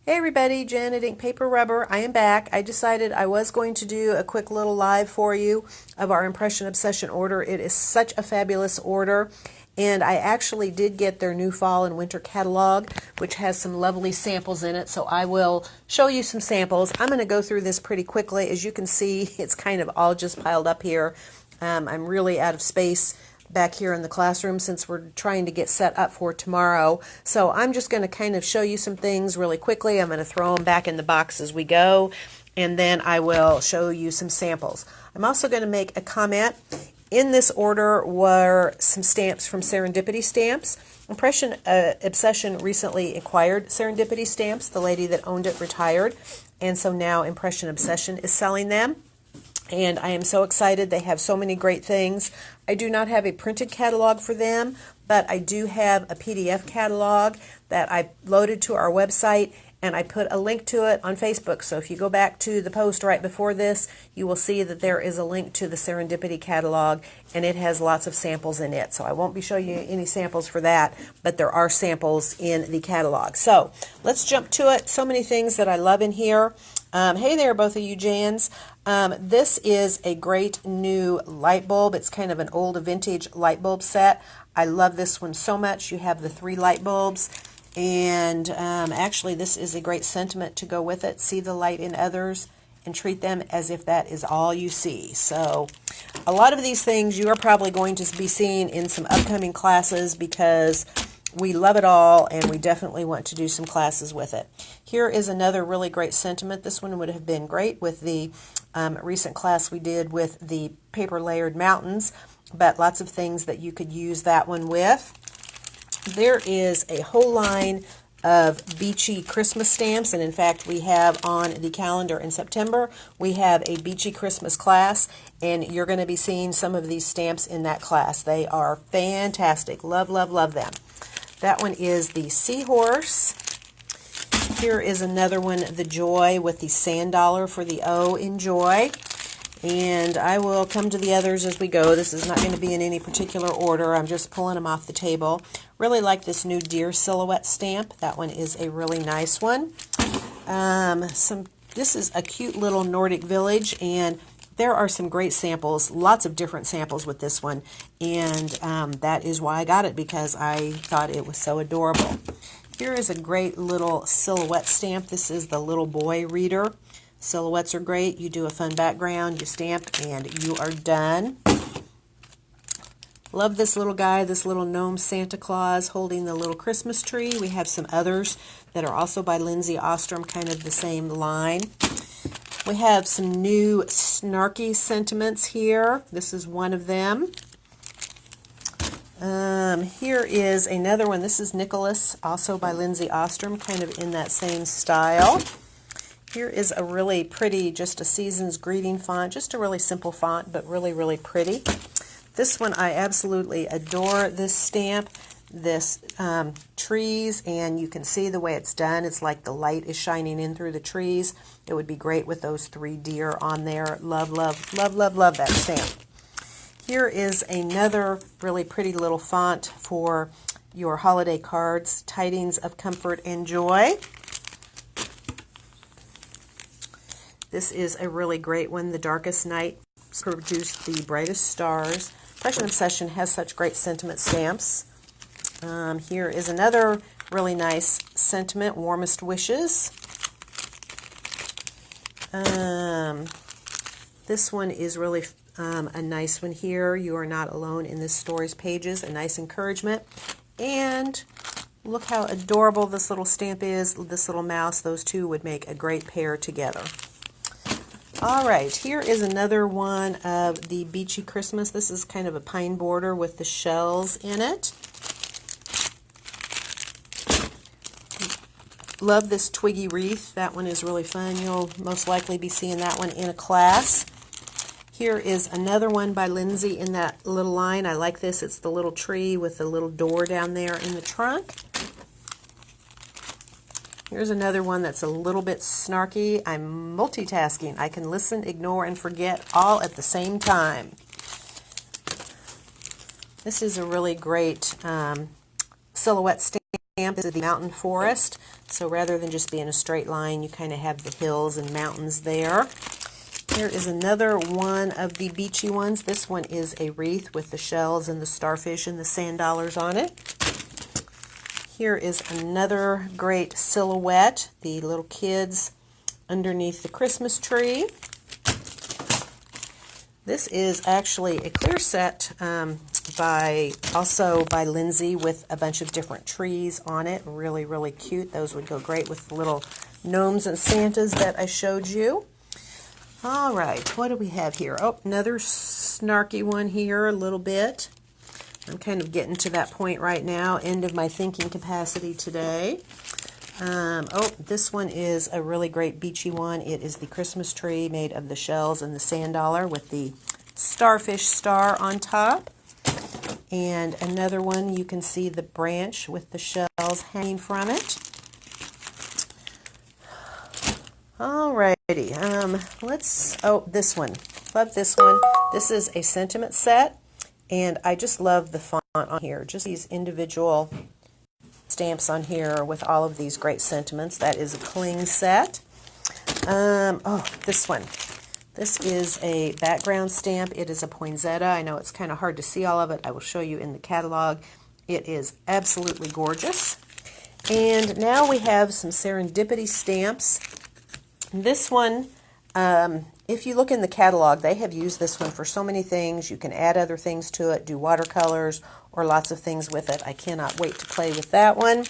Hey everybody, Jen at Ink Paper Rubber. I am back. I decided I was going to do a quick little live for you of our Impression Obsession order. It is such a fabulous order, and I actually did get their new fall and winter catalog, which has some lovely samples in it, so I will show you some samples. I'm going to go through this pretty quickly. As you can see, it's kind of all just piled up here. I'm really out of space back here in the classroom since we're trying to get set up for tomorrow. So I'm just going to kind of show you some things really quickly. I'm going to throw them back in the box as we go, and then I will show you some samples. I'm also going to make a comment. In this order were some stamps from Serendipity Stamps. Impression Obsession recently acquired Serendipity Stamps. The lady that owned it retired, and so now Impression Obsession is selling them. And I am so excited. They have so many great things. I do not have a printed catalog for them, but I do have a PDF catalog that I loaded to our website, and I put a link to it on Facebook. So if you go back to the post right before this, you will see that there is a link to the Serendipity catalog, and it has lots of samples in it. So I won't be showing you any samples for that, but there are samples in the catalog. So let's jump to it. So many things that I love in here. Hey there, both of you Jans. This is a great new light bulb. It's kind of an old vintage light bulb set. I love this one so much. You have the 3 light bulbs, and actually this is a great sentiment to go with it. See the light in others and treat them as if that is all you see. So a lot of these things you are probably going to be seeing in some upcoming classes because we love it all, and we definitely want to do some classes with it. Here is another really great sentiment. This one would have been great with the recent class we did with the paper layered mountains, but lots of things that you could use that one with. There is a whole line of beachy Christmas stamps, and in fact we have on the calendar in September, we have a beachy Christmas class, and you're going to be seeing some of these stamps in that class. They are fantastic. Love, love, love them. That one is the seahorse. Here is another one, the joy, with the sand dollar for the O in joy. And I will come to the others as we go. This is not going to be in any particular order. I'm just pulling them off the table. Really like this new deer silhouette stamp. That one is a really nice one. This is a cute little Nordic village, and there are some great samples, lots of different samples with this one, and that is why I got it, because I thought it was so adorable. Here is a great little silhouette stamp. This is the little boy reader. Silhouettes are great. You do a fun background, you stamp, and you are done. Love this little guy, this little gnome Santa Claus holding the little Christmas tree. We have some others that are also by Lindsay Ostrom, kind of the same line. We have some new snarky sentiments here. This is one of them. Here is another one. This is Nicholas, also by Lindsay Ostrom, kind of in that same style. Here is a really pretty, just a season's greeting font, just a really simple font, but really, really pretty. This one, I absolutely adore this stamp. This trees, and you can see the way it's done. It's like the light is shining in through the trees. It would be great with those 3 deer on there. Love, love, love, love, love that stamp. Here is another really pretty little font for your holiday cards, Tidings of Comfort and Joy. This is a really great one. The darkest night produced the brightest stars. Impression Obsession has such great sentiment stamps. Here is another really nice sentiment, Warmest Wishes. This one is really a nice one here. You are not alone in this story's pages. A nice encouragement. And look how adorable this little stamp is. This little mouse, those two would make a great pair together. All right, here is another one of the Beachy Christmas. This is kind of a pine border with the shells in it. Love this twiggy wreath. That one is really fun. You'll most likely be seeing that one in a class. Here is another one by Lindsay in that little line. I like this. It's the little tree with the little door down there in the trunk. Here's another one that's a little bit snarky. I'm multitasking. I can listen, ignore, and forget all at the same time. This is a really great silhouette stamp. stamp is the Mountain Forest. So rather than just being a straight line, you kind of have the hills and mountains there. Here is another one of the beachy ones. This one is a wreath with the shells and the starfish and the sand dollars on it. Here is another great silhouette, the little kids underneath the Christmas tree. This is actually a clear set also by Lindsay with a bunch of different trees on it. Really, really cute. Those would go great with the little gnomes and Santas that I showed you. All right, what do we have here? Oh, another snarky one here a little bit. I'm kind of getting to that point right now, end of my thinking capacity today. This one is a really great beachy one. It is the Christmas tree made of the shells and the sand dollar with the starfish star on top. And another one, you can see the branch with the shells hanging from it. Alrighty, this one. Love this one. This is a sentiment set, and I just love the font on here. Just these individual stamps on here with all of these great sentiments. That is a cling set. This one. This is a background stamp. It is a poinsettia. I know it's kind of hard to see all of it. I will show you in the catalog. It is absolutely gorgeous. And now we have some serendipity stamps. This one, if you look in the catalog, they have used this one for so many things. You can add other things to it, do watercolors, or lots of things with it. I cannot wait to play with that one.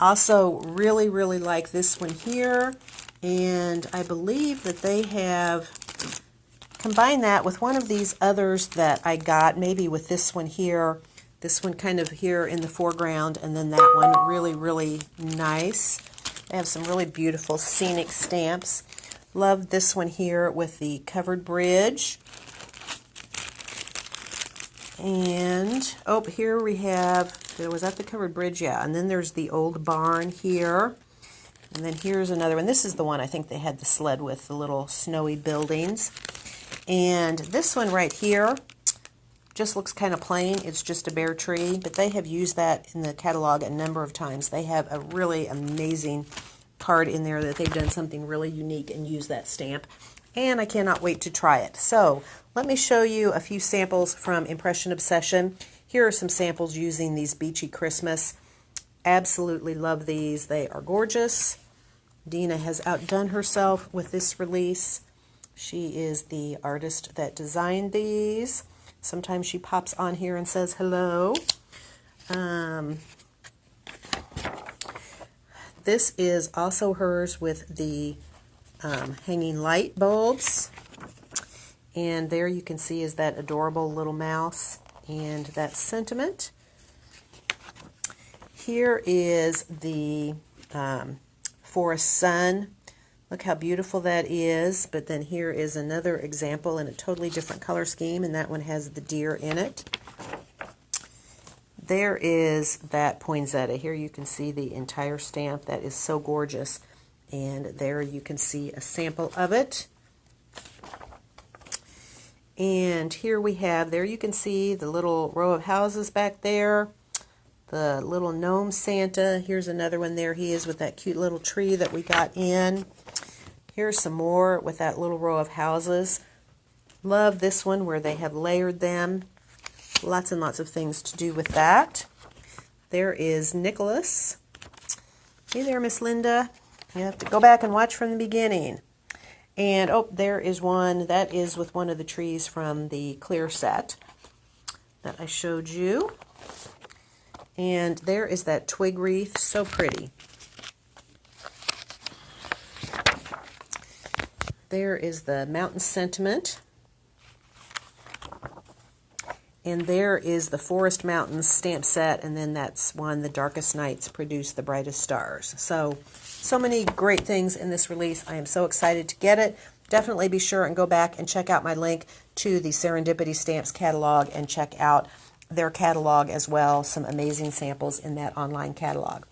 Also, really, really like this one here. And I believe that they have combined that with one of these others that I got, maybe with this one here. This one kind of here in the foreground, and then that one really, really nice. They have some really beautiful scenic stamps. Love this one here with the covered bridge. And, here we have, was that the covered bridge? Yeah, and then there's the old barn here. And then here's another one. This is the one I think they had the sled with, the little snowy buildings. And this one right here just looks kind of plain. It's just a bare tree, but they have used that in the catalog a number of times. They have a really amazing card in there that they've done something really unique and used that stamp. And I cannot wait to try it. So let me show you a few samples from Impression Obsession. Here are some samples using these Beachy Christmas. Absolutely love these. They are gorgeous. Dina has outdone herself with this release. She is the artist that designed these. Sometimes she pops on here and says hello. This is also hers with the hanging light bulbs. And there you can see is that adorable little mouse and that sentiment. Here is the forest sun. Look how beautiful that is. But then here is another example in a totally different color scheme, and that one has the deer in it. There is that poinsettia. Here you can see the entire stamp. That is so gorgeous. And there you can see a sample of it. And here we have, there you can see the little row of houses back there. The little gnome Santa. Here's another one there. He is with that cute little tree that we got in. Here's some more with that little row of houses. Love this one where they have layered them. Lots and lots of things to do with that. There is Nicholas. Hey there, Miss Linda. You have to go back and watch from the beginning. And, there is one. That is with one of the trees from the clear set that I showed you. And there is that twig wreath. So pretty. There is the mountain sentiment. And there is the Forest Mountains stamp set, and then that's one, The Darkest Nights Produce the Brightest Stars. So many great things in this release. I am so excited to get it. Definitely be sure and go back and check out my link to the Serendipity Stamps catalog and check out their catalog as well. Some amazing samples in that online catalog.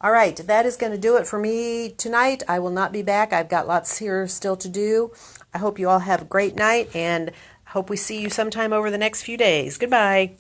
All right, that is going to do it for me tonight. I will not be back. I've got lots here still to do. I hope you all have a great night, and hope we see you sometime over the next few days. Goodbye.